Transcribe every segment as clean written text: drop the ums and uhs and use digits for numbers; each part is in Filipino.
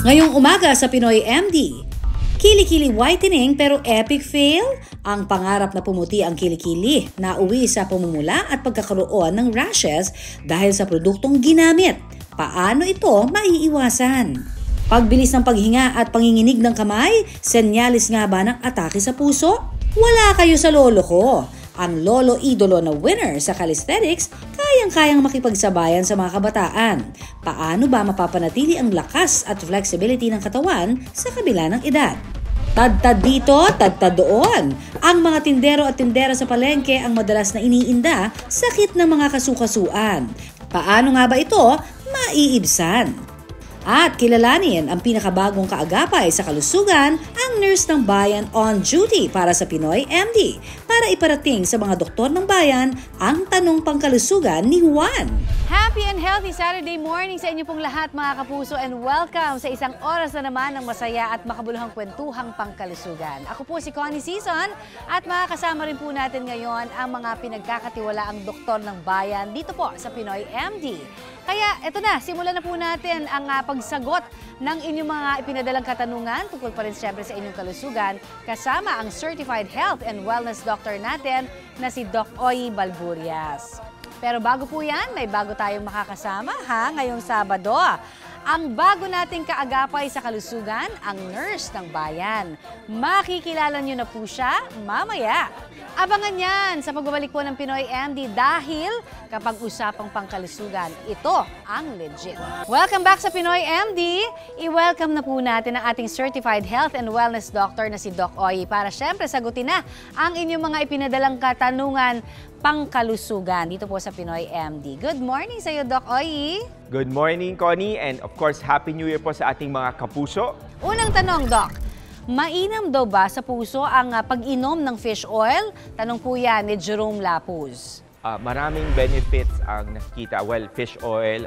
Ngayong umaga sa Pinoy MD, kilikili whitening pero epic fail? Ang pangarap na pumuti ang kilikili, nauwi sa pumumula at pagkakaroon ng rashes dahil sa produktong ginamit. Paano ito maiiwasan? Pagbilis ng paghinga at panginginig ng kamay, senyalis nga ba ng atake sa puso? Wala kayo sa lolo ko. Ang lolo idolo na winner sa calisthenics, kayang-kayang makipagsabayan sa mga kabataan. Paano ba mapapanatili ang lakas at flexibility ng katawan sa kabila ng edad? Tad-tad dito, tad-tad doon. Ang mga tindero at tindera sa palengke ang madalas na iniinda, sakit ng mga kasukasuan. Paano nga ba ito maiibsan? At kilalanin ang pinakabagong kaagapay sa kalusugan, ang nurse ng bayan on duty para sa Pinoy MD, para iparating sa mga doktor ng bayan ang tanong pangkalusugan ni Juan. Happy and healthy Saturday morning sa inyo pong lahat mga kapuso, and welcome sa isang oras na naman ng masaya at makabuluhang kwentuhang pangkalusugan. Ako po si Connie Season at makakasama rin po natin ngayon ang mga pinagkakatiwalaang doktor ng bayan dito po sa Pinoy MD. Kaya eto na, simulan na po natin ang pagsagot ng inyong mga ipinadalang katanungan tungkol pa rin siyempre sa inyong kalusugan kasama ang Certified Health and Wellness Doctor natin na si Doc Oy Balburias. Pero bago po yan, may bago tayong makakasama ngayong Sabado. Ang bago nating kaagapay sa kalusugan, ang nurse ng bayan. Makikilala nyo na po siya mamaya. Abangan yan sa pagbabalik po ng Pinoy MD dahil kapag usapang pangkalusugan, ito ang legit. Welcome back sa Pinoy MD. I-welcome na po natin ang ating Certified Health and Wellness Doctor na si Doc Oy para syempre sagutin na ang inyong mga ipinadalang katanungan pangkalusugan dito po sa Pinoy MD. Good morning sa iyo, Doc Oy. Good morning, Connie, and of course, Happy New Year po sa ating mga kapuso. Unang tanong, Doc. Mainam daw ba sa puso ang pag-inom ng fish oil? Tanong po yan ni Jerome Lapuz. Maraming benefits ang nakikita. Well, fish oil,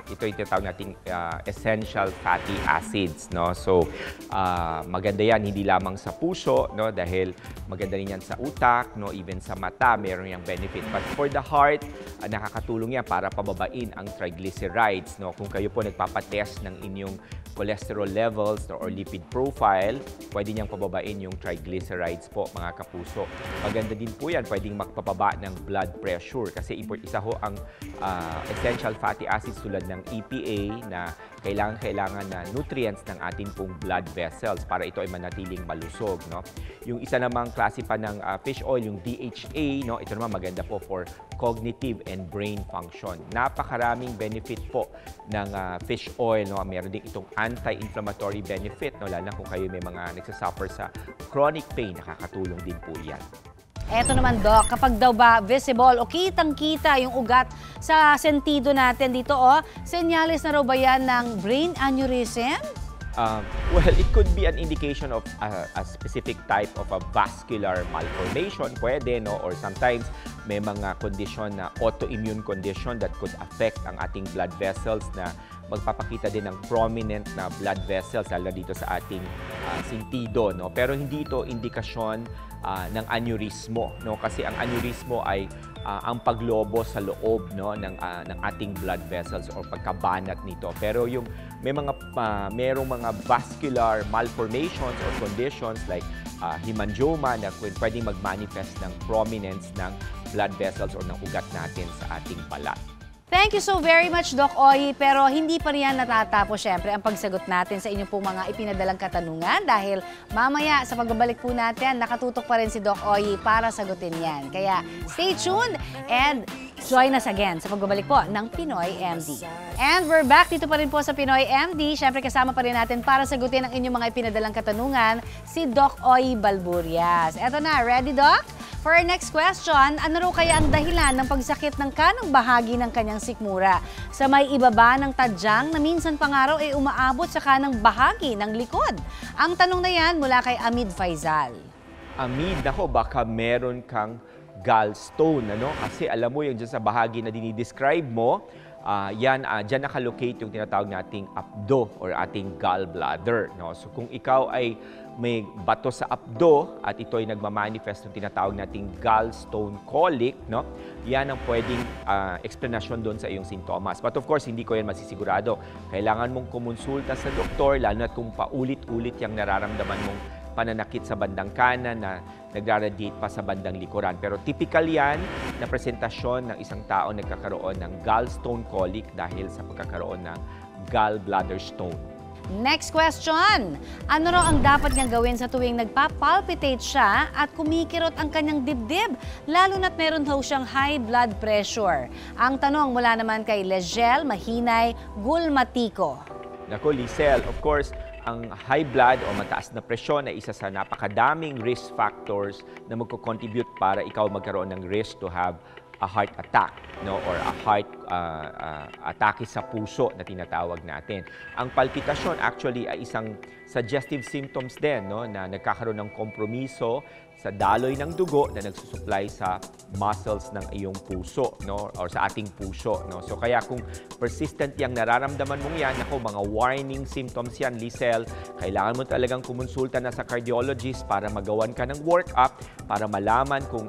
ito yung tinatawag nating essential fatty acids, no? So, maganda yan hindi lamang sa puso, no? Dahil maganda rin yan sa utak, no? Even sa mata, meron yung benefit. But for the heart, nakakatulong yan para pababain ang triglycerides, no? Kung kayo po nagpapatest ng inyong cholesterol levels or lipid profile, pwede niyang pababain yung triglycerides po, mga kapuso. Maganda din po yan, pwedeng magpapaba ng blood pressure kasi isa ho ang essential fatty acids tulad ng EPA na kailangan na nutrients ng ating pong blood vessels para ito ay manatiling malusog, no? Yung isa namang klase pa ng fish oil, yung DHA, no? Ito naman maganda po for cognitive and brain function. Napakaraming benefit po ng fish oil, no? Meron din itong anti-inflammatory benefit, no? Lalo na kung kayo may mga nagsasuffer sa chronic pain, nakakatulong din po yan. Eto naman, Doc, kapag daw ba visible o kitang-kita yung ugat sa sentido natin dito, senyales na raw ba yan ng brain aneurysm? Well, it could be an indication of a specific type of a vascular malformation, pwede, no? Or sometimes may mga condition na autoimmune condition that could affect ang ating blood vessels na magpapakita din ng prominent na blood vessels lalo dito sa ating sentido, no? Pero hindi ito indikasyon ng aneurismo, no? Kasi ang aneurismo ay ang paglobo sa loob, no, ng ating blood vessels or pagkabanat nito. Pero yung merong mga vascular malformations or conditions like hemangioma na pwedeng mag-manifest ng prominence ng blood vessels or ng ugat natin sa ating balat. Thank you so very much, Doc Oy. Pero hindi pa rin yan natatapos, syempre, ang pagsagot natin sa inyong pong mga ipinadalang katanungan dahil mamaya sa pagbabalik po natin, nakatutok pa rin si Doc Oy para sagutin yan. Kaya stay tuned and join us again sa pagbabalik po ng Pinoy MD. And we're back dito pa rin po sa Pinoy MD. Syempre, kasama pa rin natin para sagutin ang inyong mga ipinadalang katanungan si Doc Oy Balburias. Eto na, ready, Doc? For our next question, ano raw kaya ang dahilan ng pagsakit ng kanang bahagi ng kanyang sikmura sa may ibaba ng tadyang na minsan pa nga raw ay umaabot sa kanang bahagi ng likod? Ang tanong na yan mula kay Amid Faisal. Amid, ako baka meron kang gallstone, ano? Kasi alam mo yung dyan sa bahagi na dinidescribe mo, Diyan nakalocate yung tinatawag nating abdo or ating gallbladder. No? So kung ikaw ay may bato sa abdo at ito ay nagmamanifest ng tinatawag nating gallstone colic, no? Yan ang pwedeng explanation doon sa iyong sintomas. But of course, hindi ko yan masisigurado. Kailangan mong kumonsulta sa doktor, lalo na kung paulit-ulit yung nararamdaman mong pananakit sa bandang kanan na nagraradiate pa sa bandang likuran. Pero typical yan na presentasyon ng isang tao nagkakaroon ng gallstone colic dahil sa pagkakaroon ng gallbladder stone. Next question. Ano raw ang dapat niyang gawin sa tuwing nagpa-palpitate siya at kumikirot ang kanyang dibdib, lalo na't meron daw siyang high blood pressure? Ang tanong mula naman kay Lejel Mahinay Gulmatico. Nako, Lisel, of course, ang high blood o mataas na presyon ay isa sa napakadaming risk factors na magko-contribute para ikaw magkaroon ng risk to have a heart attack, no, or a heart atake sa puso na tinatawag natin. Ang palpitasyon actually ay isang suggestive symptoms din, no, na nagkakaroon ng kompromiso sa daloy ng dugo na nagsusupply sa muscles ng iyong puso, no, or sa ating puso, no. So kaya kung persistent yang nararamdaman mong yan, ako, mga warning symptoms yan, Lisel, kailangan mo talagang kumonsulta na sa cardiologist para magawan ka ng workup para malaman kung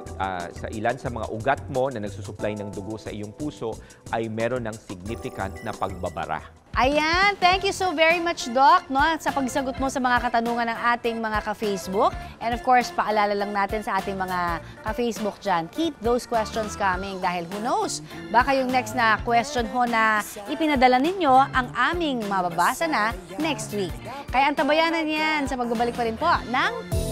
sa ilan sa mga ugat mo na nagsusupply ng dugo sa iyong puso ay meron ng significant na pagbabara. Ayan, thank you so very much, Doc, no, sa pagsagot mo sa mga katanungan ng ating mga ka-Facebook. And of course, paalala lang natin sa ating mga ka-Facebook dyan, keep those questions coming dahil who knows, baka yung next na question ho na ipinadala ninyo ang aming mababasa na next week. Kaya antabayanan yan sa pagbabalik pa rin po ng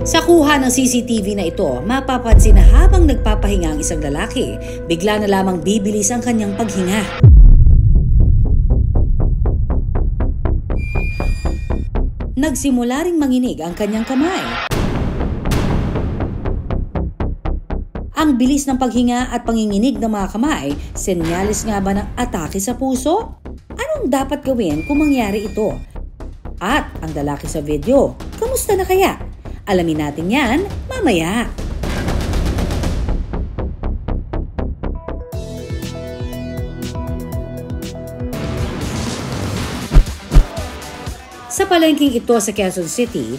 Sa kuha ng CCTV na ito, mapapansin na habang nagpapahinga ang isang lalaki, bigla na lamang bibilis ang kanyang paghinga. Nagsimula ring manginig ang kanyang kamay. Ang bilis ng paghinga at panginginig ng mga kamay, senyales nga ba ng atake sa puso? Anong dapat gawin kung mangyari ito? At ang lalaki sa video, kamusta na kaya? Alamin natin yan mamaya. Sa palengking ito sa Quezon City,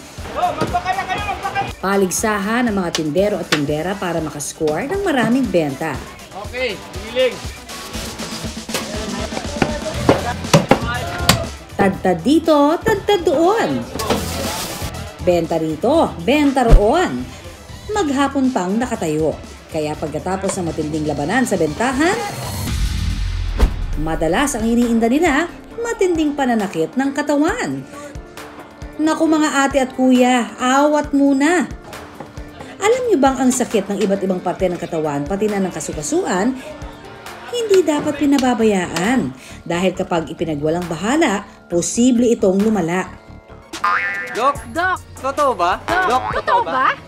paligsahan ng mga tindero at tindera para makascore ng maraming benta. Okay, hiling. Tad-tad dito, tad-tad doon. Benta rito, benta roon. Maghapon pang nakatayo. Kaya pagkatapos ng matinding labanan sa bentahan, madalas ang iniinda nila, matinding pananakit ng katawan. Naku mga ate at kuya, awat muna. Alam niyo bang ang sakit ng iba't ibang parte ng katawan, pati na ng kasukasuan, hindi dapat pinababayaan. Dahil kapag ipinagwalang bahala, posible itong lumala. Doc? Doc! Totoo ba? Doc, totoo ba?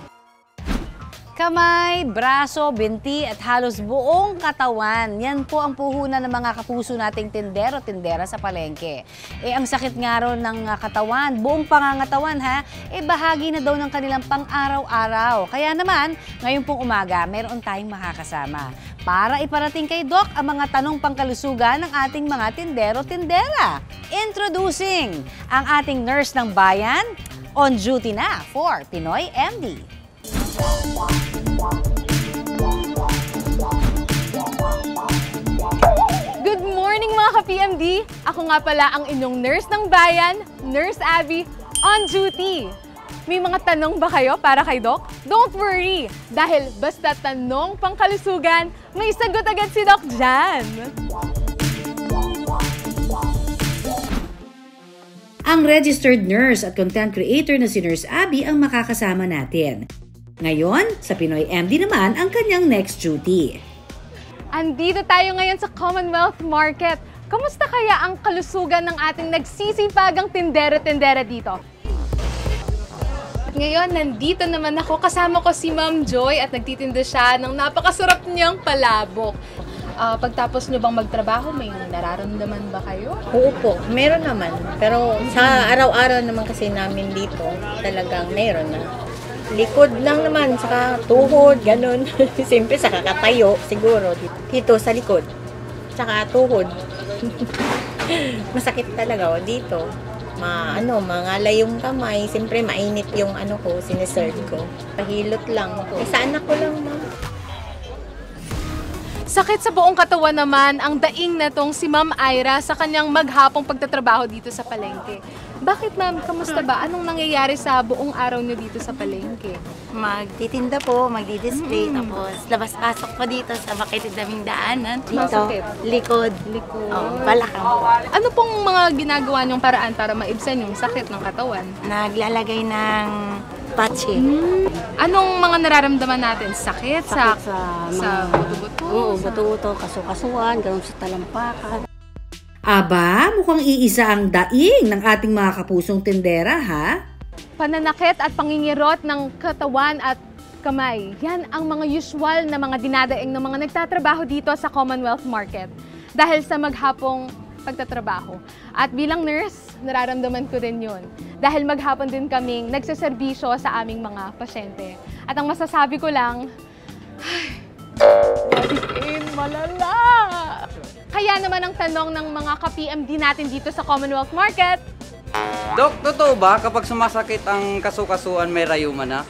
Kamay, braso, binti at halos buong katawan. Yan po ang puhunan ng mga kapuso nating tindero-tindera sa palengke. Ang sakit nga ro ng katawan, buong pangangatawan ha, bahagi na daw ng kanilang pang-araw-araw. Kaya naman, ngayon pong umaga, meron tayong makakasama para iparating kay Doc ang mga tanong pangkalusugan ng ating mga tindero-tindera. Introducing ang ating nurse ng bayan, on duty na for Pinoy MD. Good morning mga ka-PMD! Ako nga pala ang inyong nurse ng bayan, Nurse Abby, on duty. May mga tanong ba kayo para kay Doc? Don't worry, dahil basta tanong pangkalusugan, may sagot agad si Doc dyan. Ang registered nurse at content creator na si Nurse Abby ang makakasama natin. Ngayon, sa Pinoy MD naman ang kanyang next duty. Andito tayo ngayon sa Commonwealth Market. Kamusta kaya ang kalusugan ng ating nagsisipagang tindero-tindera dito? Ngayon, nandito naman ako. Kasama ko si Ma'am Joy at nagtitinda siya ng napakasarap niyang palabok. Pagtapos nyo bang magtrabaho, may nararamdaman ba kayo? Oo po, meron naman. Pero sa araw-araw naman kasi namin dito, talagang meron na. Likod lang naman, saka tuhod, ganun. Siyempre, sa kakatayo, siguro. Dito, sa likod. Saka tuhod. Masakit talaga dito. Mangalay yung kamay. Siyempre, mainit yung sineserve ko. Pahilot lang. Sa anak ko lang, ma'am. Sakit sa buong katawan naman ang daing na tong si Ma'am Ira sa kanyang maghapong pagtatrabaho dito sa palengke. Bakit ma'am? Kamusta ba? Anong nangyayari sa buong araw niyo dito sa palengke? Magtitinda po, magdi-display, tapos labas-pasok po dito sa makitindaming daanan. Dito, Masakit? likod. Balakang po. Ano pong mga ginagawa niyong paraan para maibsan yung sakit ng katawan? Naglalagay ng patche. Anong mga nararamdaman natin? Sakit? Sa buto-buto? Oo, buto-buto, kasu-kasuan, ganun sa talampakan. Aba, mukhang iisa ang daing ng ating mga kapusong tindera, ha? Pananakit at pangingirot ng katawan at kamay. Yan ang mga usual na mga dinadaing ng mga nagtatrabaho dito sa Commonwealth Market dahil sa maghapong pagtatrabaho. At bilang nurse, nararamdaman ko din yun. Dahil maghapon din kaming nagsaserbisyo sa aming mga pasyente. At ang masasabi ko lang, malala! Kaya naman ang tanong ng mga ka-PMD natin dito sa Commonwealth Market, Dok, totoo ba kapag sumasakit ang kasu-kasuan may rayuma na?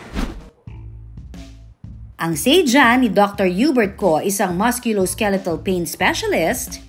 Ang say dyan ni Dr. Hubert Ko, isang musculoskeletal pain specialist.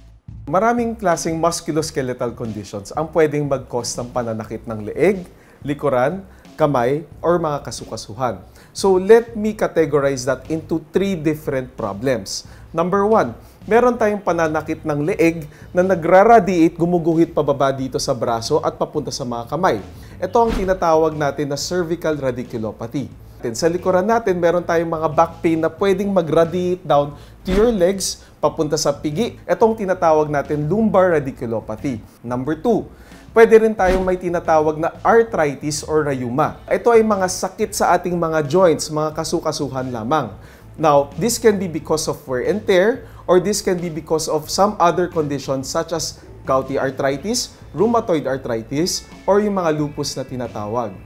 Maraming klaseng musculoskeletal conditions ang pwedeng mag-cause ng pananakit ng leeg, likuran, kamay, or mga kasukasuhan. So let me categorize that into 3 different problems. Number 1, meron tayong pananakit ng leeg na nagraradiate, gumuguhit pababa dito sa braso at papunta sa mga kamay. Ito ang tinatawag natin na cervical radiculopathy. Sa likuran natin, meron tayong mga back pain na pwedeng mag-radiate down to your legs, papunta sa pigi. Itong tinatawag natin lumbar radiculopathy. Number 2, pwede rin tayong may tinatawag na arthritis or rheuma. Ito ay mga sakit sa ating mga joints, mga kasukasuhan lamang. Now, this can be because of wear and tear, or this can be because of some other conditions such as gouty arthritis, rheumatoid arthritis, or yung mga lupus na tinatawag.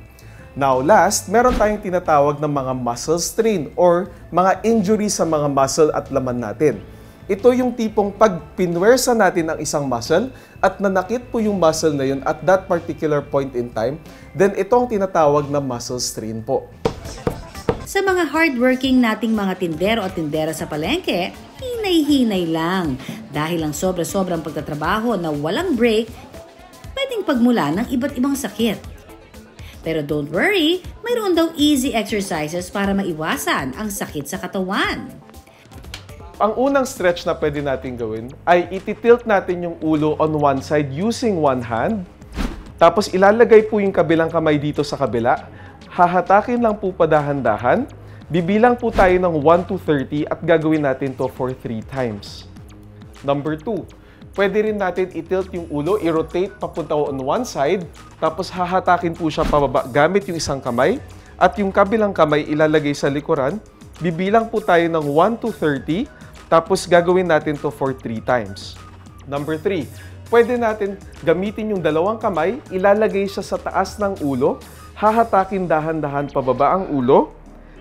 Now, last, meron tayong tinatawag na mga muscle strain or mga injury sa mga muscle at laman natin. Ito yung tipong pag pinwersa natin ang isang muscle at nanakit po yung muscle na yun at that particular point in time, then ito ang tinatawag na muscle strain po. Sa mga hardworking nating mga tindero at tindera sa palengke, hinay-hinay lang. Dahil ang sobra-sobrang pagtatrabaho na walang break, pwedeng pagmula ng iba't ibang sakit. Pero don't worry, mayroon daw easy exercises para maiwasan ang sakit sa katawan. Ang unang stretch na pwede natin gawin ay ititilt natin yung ulo on one side using one hand. Tapos ilalagay po yung kabilang kamay dito sa kabila. Hahatakin lang po padahan-dahan. Bibilang po tayo ng 1 to 30 at gagawin natin to for 3 times. Number 2, pwede rin natin itilt yung ulo, i-rotate papunta on one side, tapos hahatakin po siya pababa gamit yung isang kamay at yung kabilang kamay ilalagay sa likuran. Bibilang po tayo ng 1 to 30, tapos gagawin natin to for 3 times. Number 3, pwede natin gamitin yung dalawang kamay, ilalagay siya sa taas ng ulo, hahatakin dahan-dahan pababa ang ulo,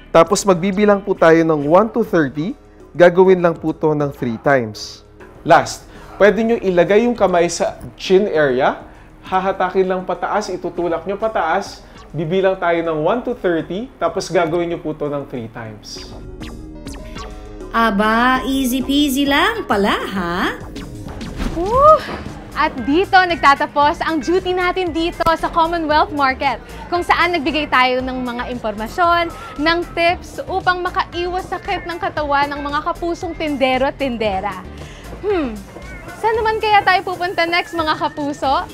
tapos magbibilang po tayo ng 1 to 30, gagawin lang po to ng 3 times. Last, pwede nyo ilagay yung kamay sa chin area, hahatakin lang pataas, itutulak nyo pataas, bibilang tayo ng 1 to 30, tapos gagawin nyo po to ng 3 times. Aba, easy peasy lang pala, ha? At dito nagtatapos ang duty natin dito sa Commonwealth Market, kung saan nagbigay tayo ng mga impormasyon, ng tips upang makaiwas sakit ng katawan ng mga kapusong tindero at tindera. Saan naman kaya tayo pupunta next, mga kapuso?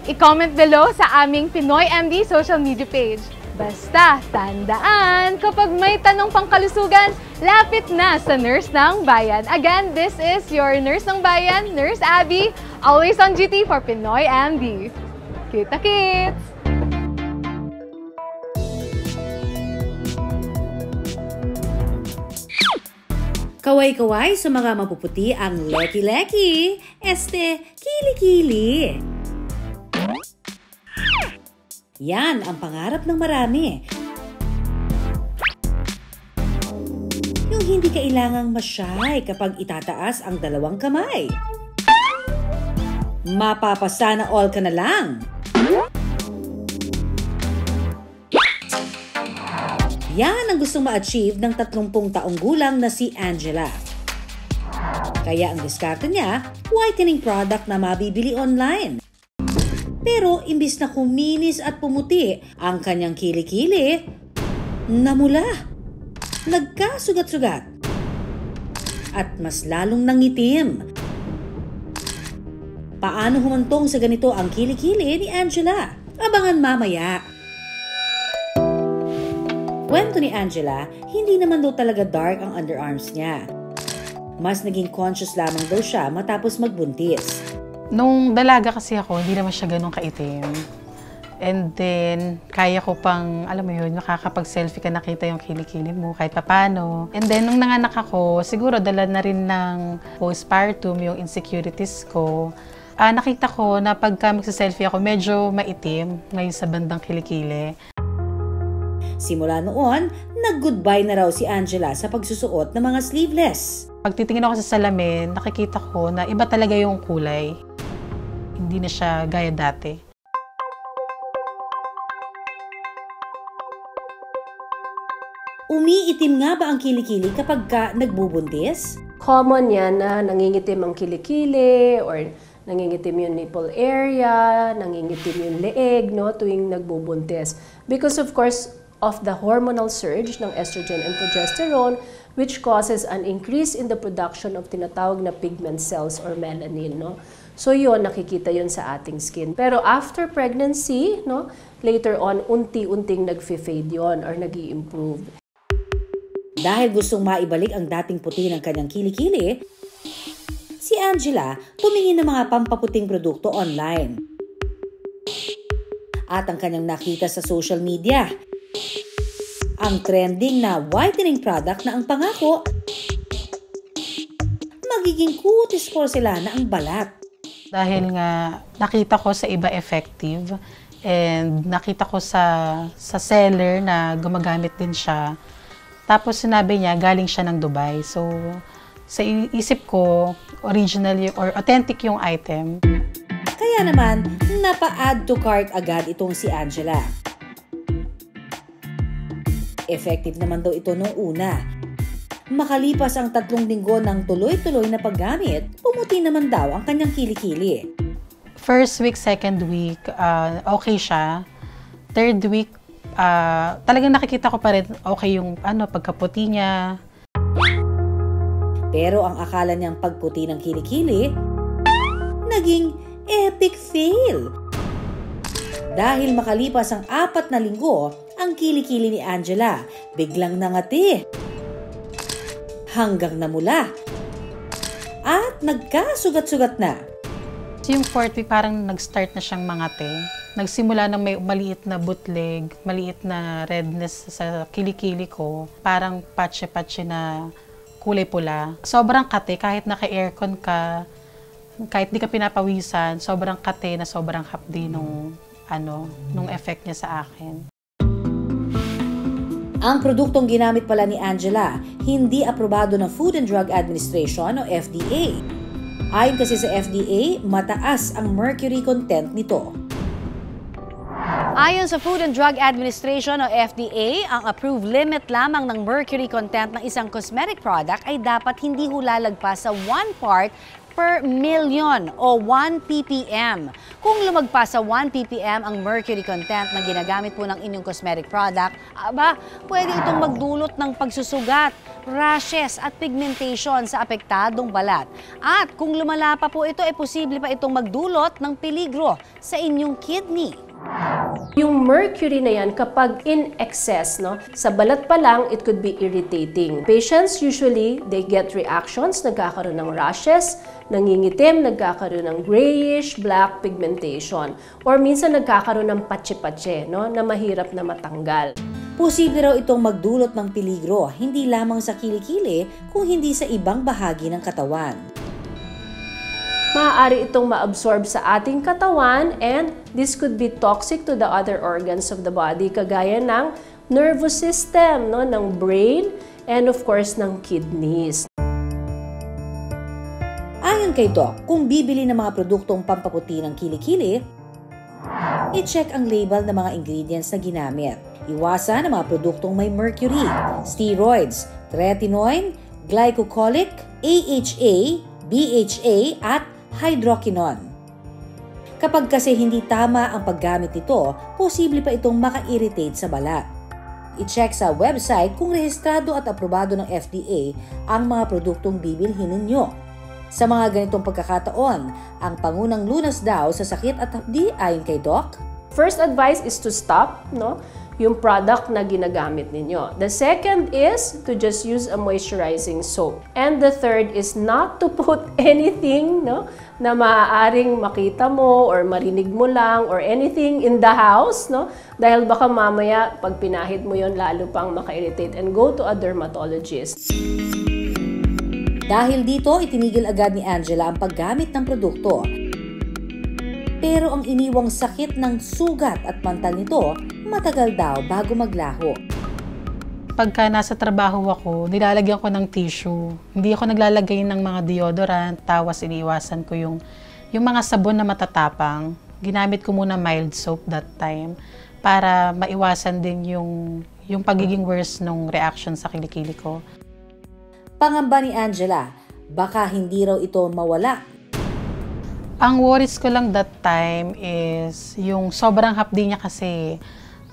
I-comment below sa aming Pinoy MD social media page. Basta, tandaan, kapag may tanong pangkalusugan, lapit na sa Nurse ng Bayan. Again, this is your Nurse ng Bayan, Nurse Abby, always on duty for Pinoy MD. Kita-kits! Kaway-kaway sa mga mapuputi ang leki-leki, kili-kili. Yan ang pangarap ng marami. hindi kailangang masyay kapag itataas ang dalawang kamay. Mapapasana all ka na lang. Yan ang gustong ma-achieve ng 30 taong gulang na si Angela. Kaya ang diskarte niya, whitening product na mabibili online. Pero imbis na kuminis at pumuti ang kanyang kilikili, namula, nagkasugat-sugat, at mas lalong nangitim. Paano humantong sa ganito ang kilikili ni Angela? Abangan mamaya. Kwento ni Angela, hindi naman daw talaga dark ang underarms niya. Mas naging conscious lamang daw siya matapos magbuntis. Nung dalaga kasi ako, hindi naman siya ganun kaitim. And then, kaya ko pang, alam mo yun, makakapag-selfie ka, nakita yung kilikili mo kahit papano. And then, nung nanganak ako, siguro dala na rin ng postpartum yung insecurities ko. Nakita ko na pagka magsa-selfie ako, medyo maitim ngayon sa bandang kilikili. Simula noon, nag-goodbye na raw si Angela sa pagsusuot ng mga sleeveless. Pag titingin ako sa salamin, nakikita ko na iba talaga yung kulay. Hindi na siya gaya dati. Umiitim nga ba ang kilikili kapag nagbubuntis? Common yan na nangingitim ang kilikili or nangingitim yung nipple area, nangingitim yung leeg, no, tuwing nagbubuntis. Because of course, of the hormonal surge ng estrogen and progesterone, which causes an increase in the production of tinatawag na pigment cells or melanin, no? So yun, nakikita yun sa ating skin. Pero after pregnancy, no, later on, unti-unting nag-fade yun or nag-i-improve. Dahil gustong maibalik ang dating puti ng kanyang kilikili, si Angela tumingin ng mga pampaputing produkto online. At ang kanyang nakita sa social media, ang trending na whitening product na ang pangako, magiging kutis porcelana ang balat. Dahil nga nakita ko sa iba effective and nakita ko sa seller na gumagamit din siya. Tapos sinabi niya galing siya ng Dubai. So sa isip ko, original or authentic yung item. Kaya naman, napa-add to cart agad itong si Angela. Effective naman daw ito nung una. Makalipas ang 3 linggo ng tuloy-tuloy na paggamit, pumuti naman daw ang kanyang kilikili. First week, second week, okay siya. Third week, talagang nakikita ko pa rin okay yung pagkaputi niya. Pero ang akala niyang pagputi ng kilikili, naging epic fail. Dahil makalipas ang 4 na linggo, ang kilikili ni Angela biglang nangati. Hanggang namula. At nagkasugat-sugat na. Yung 4th week parang nag-start na siyang mangate. Nagsimula na may maliit na bootleg, maliit na redness sa kilikili ko. Parang patche-patche na kulay pula. Sobrang kate kahit naka-aircon ka, kahit di ka pinapawisan, sobrang kate na sobrang hapdi nung effect niya sa akin. Ang produktong ginamit pala ni Angela, hindi aprobado ng Food and Drug Administration o FDA. Ayon kasi sa FDA, mataas ang mercury content nito. Ayon sa Food and Drug Administration o FDA, ang approved limit lamang ng mercury content ng isang cosmetic product ay dapat hindi hulalagpas sa 1 part per million o 1 ppm. Kung lumagpas sa 1 ppm ang mercury content na ginagamit po ng inyong cosmetic product, pwede itong magdulot ng pagsusugat, rashes at pigmentation sa apektadong balat. At kung lumala pa po ito, posible pa itong magdulot ng peligro sa inyong kidney. Yung mercury na yan, kapag in excess, no, sa balat pa lang, it could be irritating. Patients usually, they get reactions, nagkakaroon ng rashes, nangingitim, nagkakaroon ng grayish, black pigmentation. Or minsan nagkakaroon ng patche-patche, no, na mahirap na matanggal. Posible raw itong magdulot ng peligro, hindi lamang sa kilikili, kung hindi sa ibang bahagi ng katawan. Maaari itong ma-absorb sa ating katawan and this could be toxic to the other organs of the body kagaya ng nervous system, no, ng brain and of course ng kidneys. Ayon kay Doc, kung bibili ng mga produktong pampaputi ng kilikili, i-check ang label ng mga ingredients na ginamit. Iwasan ang mga produktong may mercury, steroids, tretinoin, glycolic, AHA, BHA at hydroquinone. Kapag kasi hindi tama ang paggamit nito, posible pa itong maka-irritate sa balat. I-check sa website kung rehistrado at aprobado ng FDA ang mga produktong bibilhin ninyo. Sa mga ganitong pagkakataon, ang pangunang lunas daw sa sakit at hapdi ayon kay Doc? First advice is to stop yung product na ginagamit ninyo. The second is to just use a moisturizing soap. And the third is not to put anything na maaaring makita mo or marinig mo lang or anything in the house. Dahil baka mamaya pag pinahid mo yon lalo pang maka-irritate, and go to a dermatologist. Dahil dito, itinigil agad ni Angela ang paggamit ng produkto. Pero ang iniwang sakit ng sugat at pantal nito, matagal daw bago maglaho. Pagka nasa trabaho ako, nilalagyan ko ng tissue. Hindi ako naglalagay ng mga deodorant, tawas iniiwasan ko yung mga sabon na matatapang. Ginamit ko muna mild soap that time para maiwasan din yung pagiging worse ng reaction sa kilikili ko. Pangamba ni Angela, baka hindi raw ito mawala. Ang worries ko lang that time is yung sobrang hapdi niya kasi.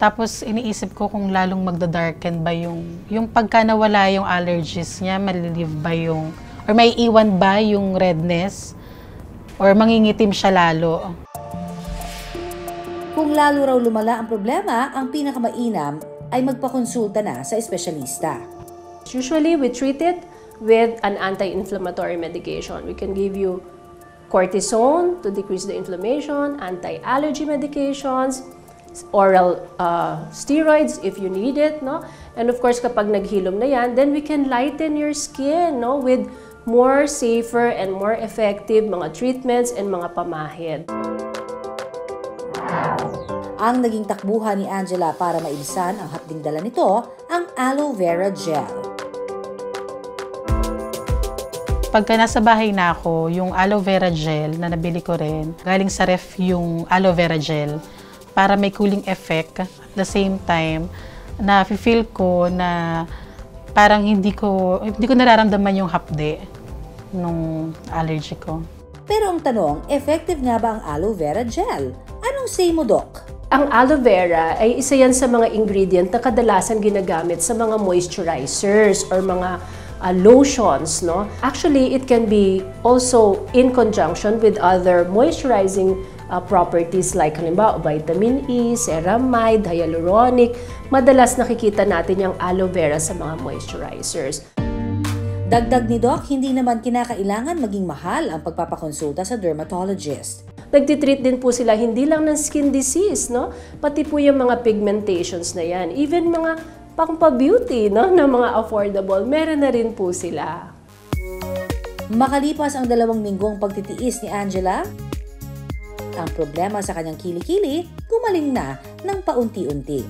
Tapos iniisip ko kung lalong magda-darken ba yung pagka nawala yung allergies niya, malilive ba or may iwan ba yung redness, or mangingitim siya lalo. Kung lalo raw lumala ang problema, ang pinakamainam ay magpakonsulta na sa espesyalista. Usually, we treat it with an anti-inflammatory medication. We can give you cortisone to decrease the inflammation, anti-allergy medications, oral steroids if you need it, and of course kapag naghilom na yan, then we can lighten your skin with more safer and more effective mga treatments and mga pamahid. Ang naging takbuhan ni Angela para maibsan ang hapding dala nito, ang aloe vera gel. Pagka nasa bahay na ako, yung aloe vera gel na nabili ko rin, galing sa ref yung aloe vera gel para may cooling effect. At the same time, na-feel ko na parang hindi ko nararamdaman yung hapde nung allergy ko. Pero ang tanong, effective nga ba ang aloe vera gel? Anong say mo, Doc? Ang aloe vera ay isa yan sa mga ingredient na kadalasan ginagamit sa mga moisturizers or mga lotions, Actually, it can be also in conjunction with other moisturizing properties like halimbawa vitamin E, ceramide, hyaluronic. Madalas nakikita natin yung aloe vera sa mga moisturizers. Dagdag ni Doc, hindi naman kinakailangan maging mahal ang pagpapakonsulta sa dermatologist. Nagtitreat din po sila hindi lang ng skin disease, pati po yung mga pigmentations na yan. Even mga pang-pa-beauty, na mga affordable, meron na rin po sila. Makalipas ang 2 linggong pagtitiis ni Angela, ang problema sa kanyang kilikili gumaling na ng paunti-unti.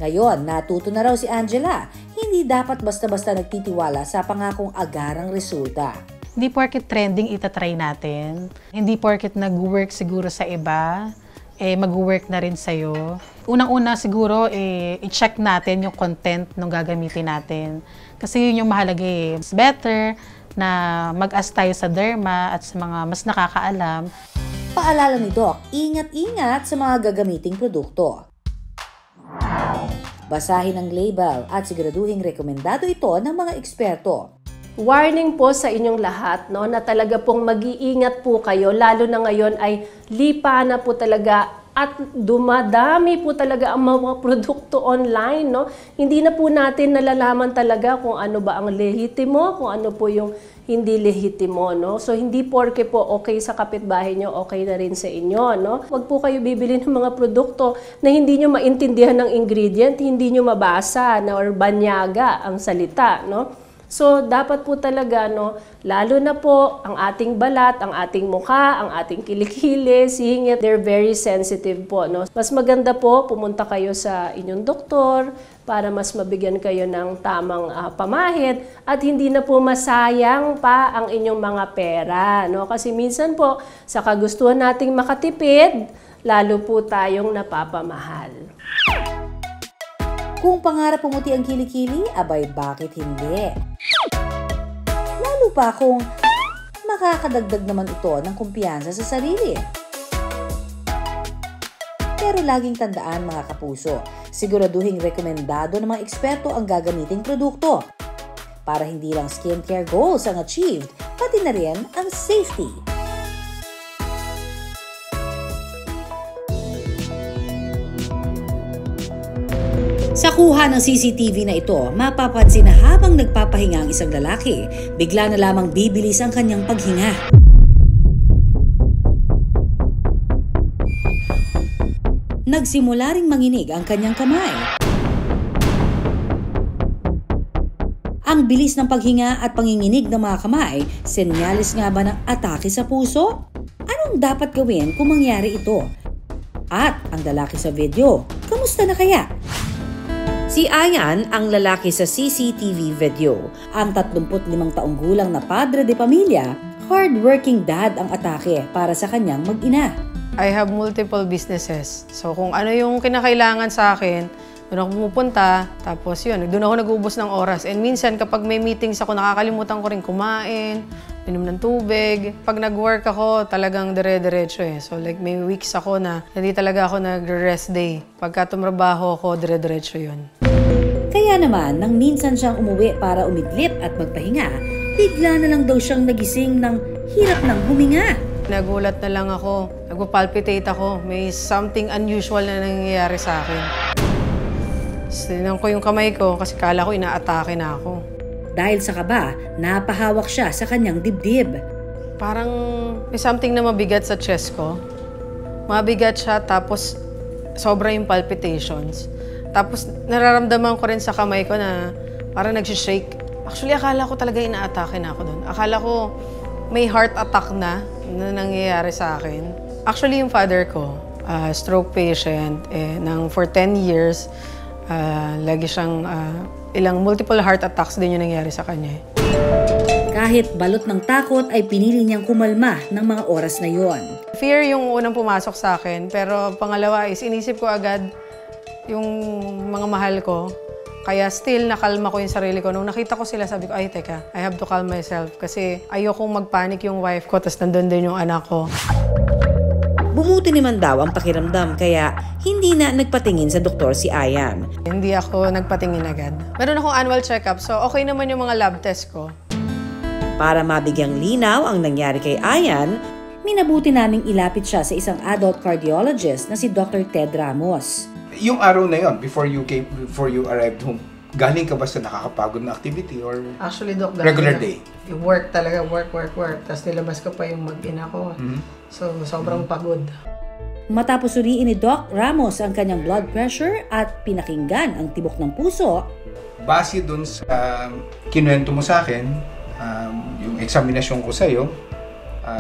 Ngayon, natuto na raw si Angela, hindi dapat basta-basta nagtitiwala sa pangakong agarang resulta. Hindi porket trending itatry natin. Hindi porket nag-work siguro sa iba, mag-work na rin sa'yo. Unang-una siguro, i-check natin yung content ng gagamitin natin. Kasi yun yung mahalaga It's better na mag-ask tayo sa derma at sa mga mas nakakaalam. Paalala ni Doc, ingat-ingat sa mga gagamiting produkto. Basahin ang label at siguraduhing rekomendado ito ng mga eksperto. Warning po sa inyong lahat na talaga pong mag-iingat po kayo, lalo na ngayon ay lipa na po talaga at dumadami po talaga ang mga produkto online. Hindi na po natin nalalaman talaga kung ano ba ang lehitimo, kung ano po yung hindi lehitimo. So hindi porke po okay sa kapitbahay nyo, okay na rin sa inyo. Huwag po kayo bibili ng mga produkto na hindi nyo maintindihan ng ingredient, hindi nyo mabasa or banyaga ang salita. So, dapat po talaga, no, lalo na po ang ating balat, ang ating mukha, ang ating kilikili, singit, they're very sensitive po, no. Mas maganda po, pumunta kayo sa inyong doktor para mas mabigyan kayo ng tamang pamahid at hindi na po masayang pa ang inyong mga pera, no. Kasi minsan po, sa kagustuhan nating makatipid, lalo po tayong napapamahal. Kung pangarap pumuti ang kilikili, abay bakit hindi? Lalo pa kung makakadagdag naman ito ng kumpiyansa sa sarili. Pero laging tandaan mga kapuso, siguraduhing rekomendado ng mga eksperto ang gagamiting produkto para hindi lang skincare goals ang achieved, pati na rin ang safety. Sa kuha ng CCTV na ito, mapapansin na habang nagpapahinga ang isang lalaki, bigla na lamang bibilis ang kanyang paghinga. Nagsimula ring manginig ang kanyang kamay. Ang bilis ng paghinga at panginginig ng mga kamay, senyales nga ba ng atake sa puso? Anong dapat gawin kung mangyari ito? At ang lalaki sa video, kamusta na kaya? Si Ayan ang lalaki sa CCTV video. Ang 35 taong gulang na padre de pamilya, hard-working dad ang atake para sa kanyang mag-ina. I have multiple businesses. So kung ano yung kinakailangan sa akin, doon ako pumupunta. Tapos yun, doon ako nag-uubos ng oras. And minsan kapag may meetings ako, nakakalimutan ko rin kumain, minom ng tubig. Pag nag-work ako, talagang dire-diretso eh. So like may weeks ako na hindi talaga ako nag-rest day. Pagka tumrabaho ako, dire-diretso yun. Kaya naman, nang minsan siyang umuwi para umidlip at magpahinga, bigla na lang daw siyang nagising ng hirap ng huminga. Nagulat na lang ako, nagpapalpitate ako. May something unusual na nangyayari sa akin. Sinan ko yung kamay ko kasi kala ko inaatake na ako. Dahil sa kaba, napahawak siya sa kanyang dibdib. Parang may something na mabigat sa chest ko. Mabigat siya tapos sobra yung palpitations. Tapos nararamdaman ko rin sa kamay ko na parang nagsishake. Actually, akala ko talaga inaatake na ako doon. Akala ko may heart attack na nangyayari sa akin. Actually, yung father ko, stroke patient, for 10 years, lagi siyang ilang multiple heart attacks din yung nangyari sa kanya. Kahit balot ng takot ay pinili niyang kumalma ng mga oras na yon. Fear yung unang pumasok sa akin, pero pangalawa is inisip ko agad yung mga mahal ko. Kaya still nakalma ko yung sarili ko. Nung nakita ko sila, sabi ko, ay teka, I have to calm myself kasi ayokong magpanic yung wife ko, tas nandun din yung anak ko. Bumuti naman daw ang pakiramdam kaya hindi na nagpatingin sa doktor si Ayan. Hindi ako nagpatingin agad. Meron akong annual check-up, so okay naman yung mga lab test ko. Para mabigyang linaw ang nangyari kay Ayan, minabuti naming ilapit siya sa isang adult cardiologist na si Dr. Ted Ramos. Yung araw na yon before you arrived home, galing ka ba sa nakakapagod na activity or actually, Doc, regular day? Yung work talaga, work. Tapos nilabas ko pa yung mag-ina ko. So, sobrang pagod. Matapos suriin ni Doc Ramos ang kanyang blood pressure at pinakinggan ang tibok ng puso. Base dun sa kinuwento mo sa akin, yung examinasyon ko sa'yo,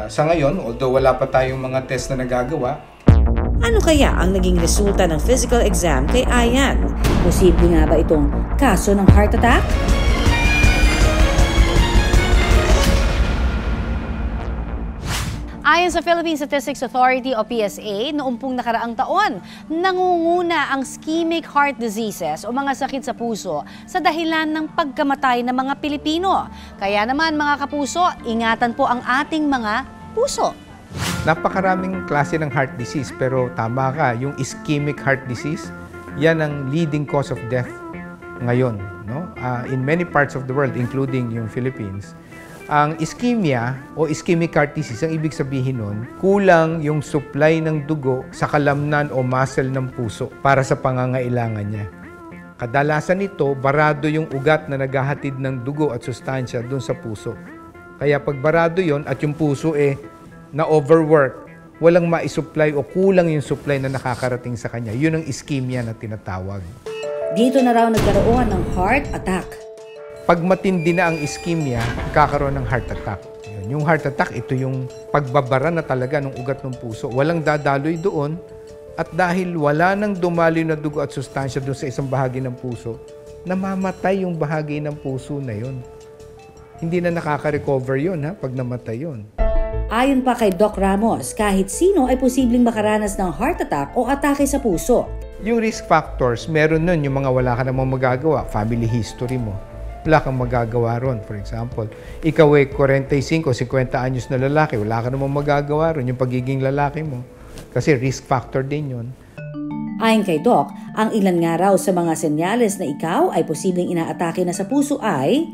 sa ngayon, although wala pa tayong mga test na nagagawa, ano kaya ang naging resulta ng physical exam kay Ayan? Posible nga ba itong kaso ng heart attack? Ayon sa Philippine Statistics Authority o PSA, noong pong nakaraang taon, nangunguna ang ischemic heart diseases o mga sakit sa puso sa dahilan ng pagkamatay ng mga Pilipino. Kaya naman mga kapuso, ingatan po ang ating mga puso. Napakaraming klase ng heart disease pero tama ka, yung ischemic heart disease, yan ang leading cause of death ngayon. No? In many parts of the world, including yung Philippines. Ang ischemia o ischemic heart disease, ang ibig sabihin nun, kulang yung supply ng dugo sa kalamnan o muscle ng puso para sa pangangailangan niya. Kadalasan ito, barado yung ugat na naghahatid ng dugo at sustansya dun sa puso. Kaya pag barado yon at yung puso na overwork, walang ma-supply o kulang yung supply na nakakarating sa kanya. Yun ang ischemia na tinatawag. Dito na raw nagkaroon ng heart attack. Pag matindi na ang ischemia, kakaroon ng heart attack. Yung heart attack, ito yung pagbabara na talaga ng ugat ng puso. Walang dadaloy doon at dahil wala nang dumaloy na dugo at sustansya doon sa isang bahagi ng puso, namamatay yung bahagi ng puso na yun. Hindi na nakaka-recover yun pag namatay yun. Ayon pa kay Doc Ramos, kahit sino ay posibleng makaranas ng heart attack o atake sa puso. Yung risk factors, meron nun yung mga wala ka namang magagawa, family history mo. Wala kang magagawa ron. For example, ikaw ay 45, 50 anyos na lalaki, wala ka namang magagawa ron yung pagiging lalaki mo. Kasi risk factor din yun. Ayon kay Doc, ang ilan nga raw sa mga senyales na ikaw ay posibleng inaatake na sa puso ay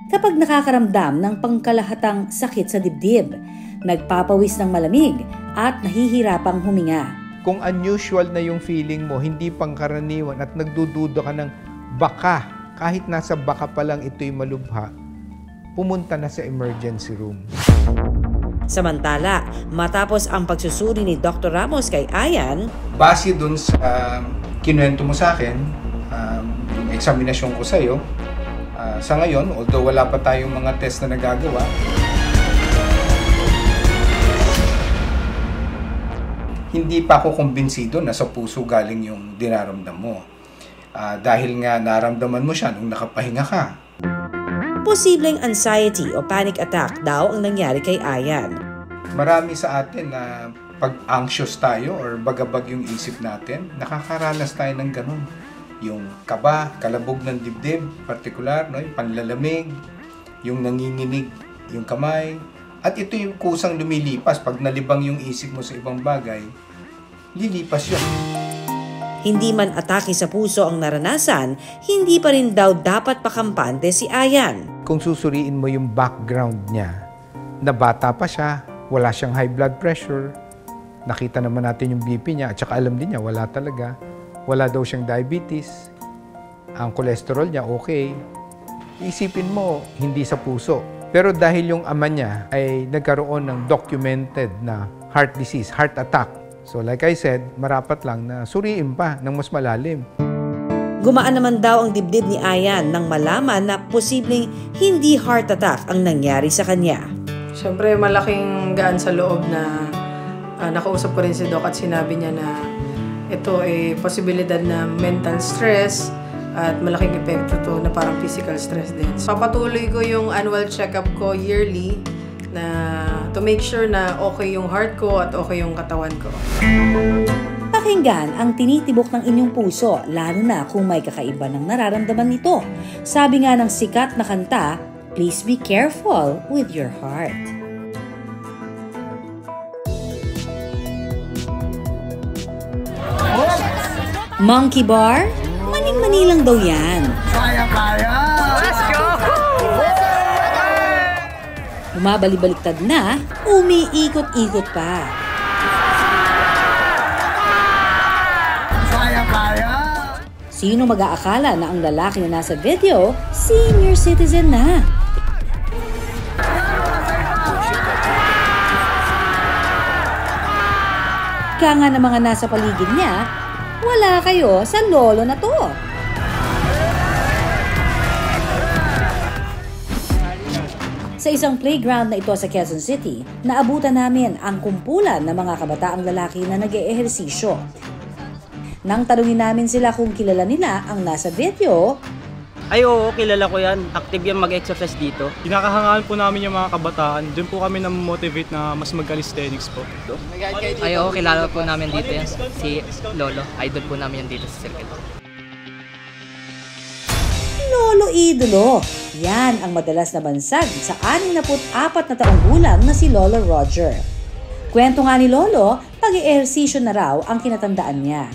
kapag nakakaramdam ng pangkalahatang sakit sa dibdib, nagpapawis ng malamig at nahihirapang huminga. Kung unusual na yung feeling mo, hindi pangkaraniwan at nagdududa ka ng baka, kahit nasa baka pa lang ito'y malubha, pumunta na sa emergency room. Samantala, matapos ang pagsusuri ni Dr. Ramos kay Ayan, base dun sa kinuwento mo sa akin, yung eksaminasyon ko sa'yo, sa ngayon, although wala pa tayong mga test na nagagawa, hindi pa ako kumbinsido na sa puso galing yung dinaramdam mo. Dahil nga naramdaman mo siya nung nakapahinga ka. Posibleng anxiety o panic attack daw ang nangyari kay Ayan. Marami sa atin na pag anxious tayo or bagabag yung isip natin, nakakaranas tayo ng ganun. Yung kaba, kalabog ng dibdib, particular, no? Yung panlalamig, yung nanginginig, yung kamay. At ito yung kusang lumilipas. Pag nalibang yung isip mo sa ibang bagay, lilipas yun. Hindi man atake sa puso ang naranasan, hindi pa rin daw dapat pakampante si Ayan. Kung susuriin mo yung background niya, na bata pa siya, wala siyang high blood pressure, nakita naman natin yung BP niya, at saka alam din niya, wala talaga. Wala daw siyang diabetes, ang cholesterol niya okay. Isipin mo, hindi sa puso. Pero dahil yung ama niya ay nagkaroon ng documented na heart disease, heart attack, so like I said, marapat lang na suriin pa ng mas malalim. Gumaan naman daw ang dibdib ni Ayan nang malaman na posibleng hindi heart attack ang nangyari sa kanya. Siyempre, malaking gaan sa loob na nakausap ko rin si Doc at sinabi niya na ito ay posibilidad na mental stress at malaking epekto to na parang physical stress din. Papatuloy ko yung annual check-up ko yearly na to make sure na okay yung heart ko at okay yung katawan ko. Pakinggan ang tinitibok ng inyong puso, lalo na kung may kakaiba ng nararamdaman nito. Sabi nga ng sikat na kanta, please be careful with your heart. Monkey bar? Maning-mani lang daw yan. Kaya! Let's go! Bumabalik-baliktad na, umiikot-ikot pa. Kaya! Sino mag-aakala na ang lalaki na nasa video, senior citizen na? Kaya nga ng mga nasa paligid niya, wala kayo sa lolo na to. Sa isang playground na ito sa Quezon City, naabutan namin ang kumpulan ng mga kabataang lalaki na nag-eehersisyo. Nang tanungin namin sila kung kilala nila ang nasa video, ay oo, kilala ko yan. Active yan mag-exercise dito. Kinakahangaan po namin yung mga kabataan. Doon po kami na-motivate na mas mag-calisthenics po. Ay oo, kilala po namin dito yan. Si Lolo. Idol po namin yan dito sa circuit. Lolo Idolo. Yan ang madalas na bansag sa 64 na taong gulang na si Lolo Roger. Kwento nga ni Lolo, pag-eehersisyo na raw ang kinatandaan niya.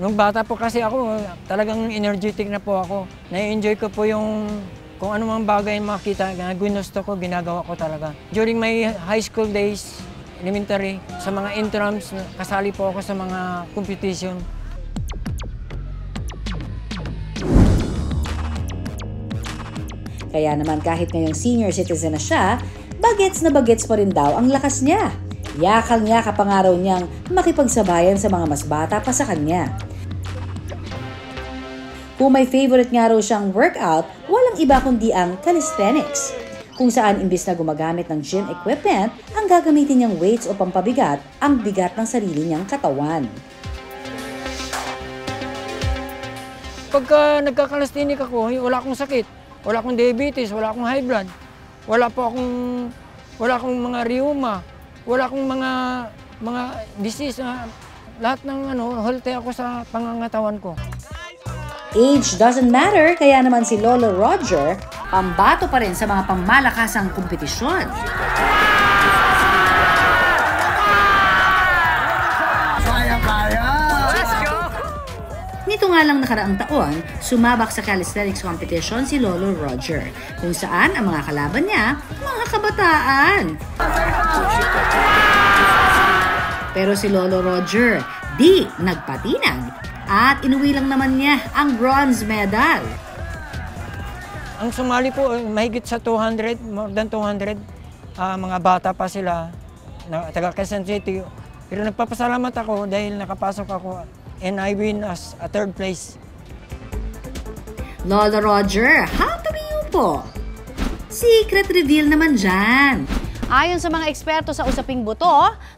Nung bata po kasi ako, talagang energetic na po ako. Na-enjoy ko po yung kung anumang bagay makita na ginusto ko, ginagawa ko talaga. During my high school days, elementary, sa mga intrams, kasali po ako sa mga competition. Kaya naman kahit ngayong senior citizen na siya, bagets na bagets pa rin daw ang lakas niya. Yakang-yaka pa nga raw niyang makipagsabayan sa mga mas bata pa sa kanya. Kung may favorite nga raw siyang workout, walang iba kundi ang calisthenics, kung saan imbis na gumagamit ng gym equipment, ang gagamitin niyang weights o pampabigat ang bigat ng sarili niyang katawan. Pagka nagka-calisthenic ako, wala akong sakit, wala akong diabetes, wala akong high blood, wala akong mga rheuma, wala akong mga disease, lahat ng healthy ako sa pangangatawan ko. Age doesn't matter, kaya naman si Lolo Roger, pambato pa rin sa mga pangmalakasang kompetisyon. Nito nga lang nakaraang taon, sumabak sa calisthenics competition si Lolo Roger, kung saan ang mga kalaban niya, mga kabataan. Pero si Lolo Roger, di nagpatinag at inuwi lang naman niya ang bronze medal. Ang sumali po, mahigit sa 200, more than 200, mga bata pa sila, taga Quezon City. Pero nagpapasalamat ako dahil nakapasok ako and I win as a 3rd place. Lolo Roger, how to be you po? Secret reveal naman dyan. Ayon sa mga eksperto sa usaping buto,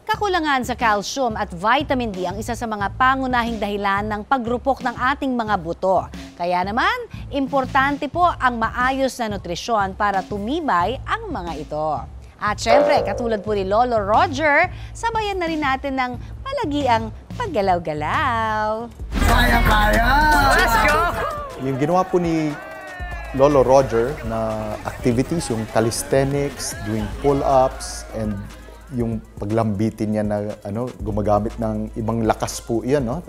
kakulangan sa calcium at vitamin D ang isa sa mga pangunahing dahilan ng pagrupok ng ating mga buto. Kaya naman, importante po ang maayos na nutrisyon para tumibay ang mga ito. At syempre, katulad po ni Lolo Roger, sabayan na rin natin ng palagiang paggalaw-galaw. Kaya! Let's go! Yung ginawa po ni Lolo Roger na activities, yung calisthenics, doing pull-ups, and yung paglambitin niya na gumagamit ng ibang lakas po yan. No?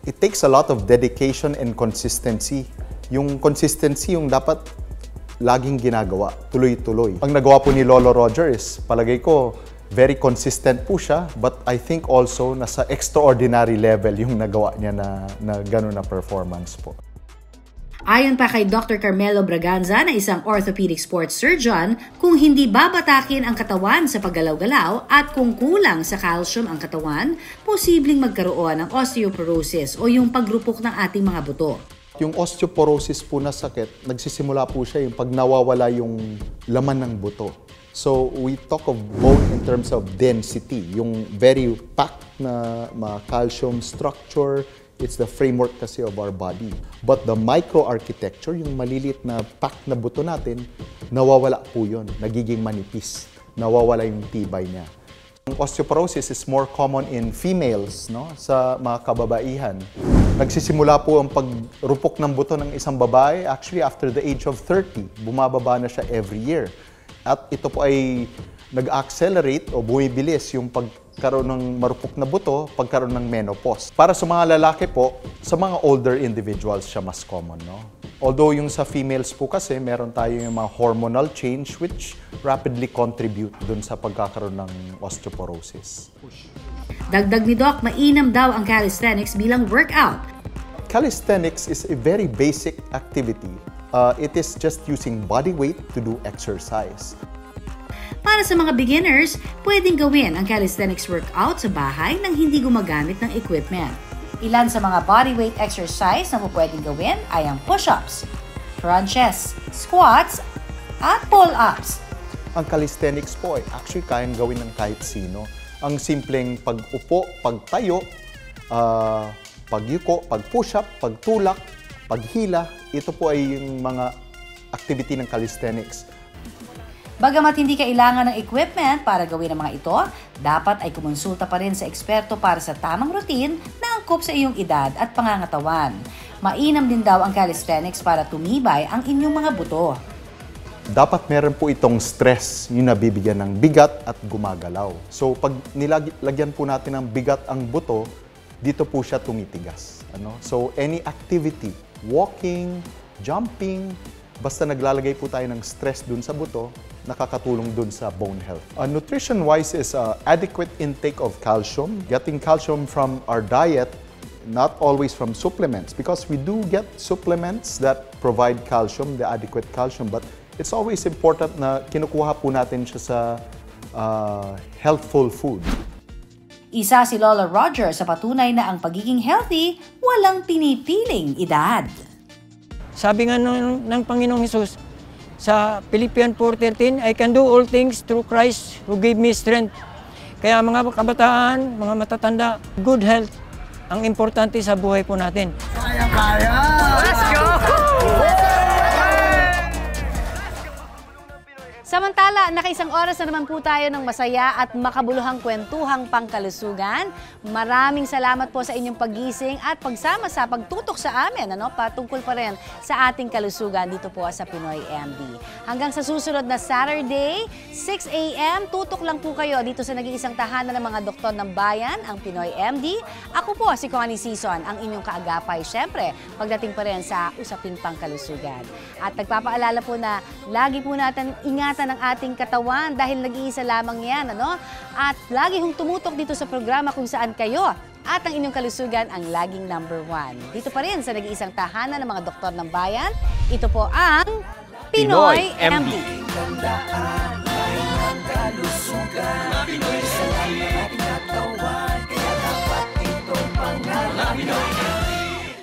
It takes a lot of dedication and consistency. Yung consistency yung dapat laging ginagawa, tuloy-tuloy. Ang nagawa po ni Lolo Roger is, palagay ko, very consistent po siya, but I think also nasa extraordinary level yung nagawa niya na gano'n na performance po. Ayon pa kay Dr. Carmelo Braganza na isang orthopedic sports surgeon, kung hindi babatakin ang katawan sa paggalaw-galaw at kung kulang sa calcium ang katawan, posibleng magkaroon ng osteoporosis o yung pagrupok ng ating mga buto. Yung osteoporosis po na sakit, nagsisimula po siya yung pag nawawala yung laman ng buto. So we talk of bone in terms of density, yung very packed na calcium structure. It's the framework kasi of our body. But the microarchitecture, yung maliliit na packed na buto natin, nawawala po yun, nagiging manipis, nawawala yung tibay niya. Ang osteoporosis is more common in females, no? Sa mga kababaihan. Nagsisimula po ang pagrupok ng buto ng isang babae actually after the age of 30. Bumababa na siya every year. At ito po ay nag-accelerate o bumibilis yung pagkaroon ng marupok na buto, pagkaroon ng menopause. Para sa mga lalaki po, sa mga older individuals siya mas common, no? Although yung sa females po kasi, meron tayo yung mga hormonal change which rapidly contribute dun sa pagkakaroon ng osteoporosis. Dagdag ni Doc, mainam daw ang calisthenics bilang workout. Calisthenics is a very basic activity. It is just using body weight to do exercise. Para sa mga beginners, pwedeng gawin ang calisthenics workout sa bahay nang hindi gumagamit ng equipment. Ilan sa mga bodyweight exercise na pwedeng gawin ay ang push-ups, crunches, squats, at pull-ups. Ang calisthenics po ay actually kayang gawin ng kahit sino. Ang simpleng pag-upo, pagtayo, pagyuko, pag-push-up, pagtulak, paghila, ito po ay yung mga activity ng calisthenics. Bagamat hindi kailangan ng equipment para gawin ang mga ito, dapat ay kumonsulta pa rin sa eksperto para sa tamang routine na angkop sa iyong edad at pangangatawan. Mainam din daw ang calisthenics para tumibay ang inyong mga buto. Dapat meron po itong stress, yung nabibigyan ng bigat at gumagalaw. So pag nilagyan po natin ng bigat ang buto, dito po siya tumitigas. So any activity, walking, jumping, basta naglalagay po tayo ng stress dun sa buto, nakakatulong dun sa bone health. Nutrition-wise is adequate intake of calcium. Getting calcium from our diet, not always from supplements, because we do get supplements that provide calcium, the adequate calcium, but it's always important na kinukuha po natin siya sa healthful food. Isa si Lola Roger sa patunay na ang pagiging healthy, walang pinipiling edad. Sabi nga ng Panginoong Hesus sa Philippians 4:13, I can do all things through Christ who gave me strength. Kaya mga kabataan, mga matatanda, good health ang importante sa buhay po natin. Kaya! Let's go! Samantala, nakaisang oras na naman po tayo ng masaya at makabuluhang kwentuhang pangkalusugan. Maraming salamat po sa inyong paggising at pagsama sa pagtutok sa amin, patungkol pa rin sa ating kalusugan dito po sa Pinoy MD. Hanggang sa susunod na Saturday, 6 a.m., tutok lang po kayo dito sa nag-iisang tahanan ng mga doktor ng bayan, ang Pinoy MD. Ako po si Connie Season, ang inyong kaagapay, syempre, pagdating pa rin sa usaping pangkalusugan. At nagpapaalala po na lagi po natin ingatan ng ating katawan dahil nag-iisa lamang yan, At lagi hong tumutok dito sa programa kung saan kayo at ang inyong kalusugan ang laging #1. Dito pa rin sa nag-iisang tahanan ng mga doktor ng bayan, ito po ang Pinoy MD.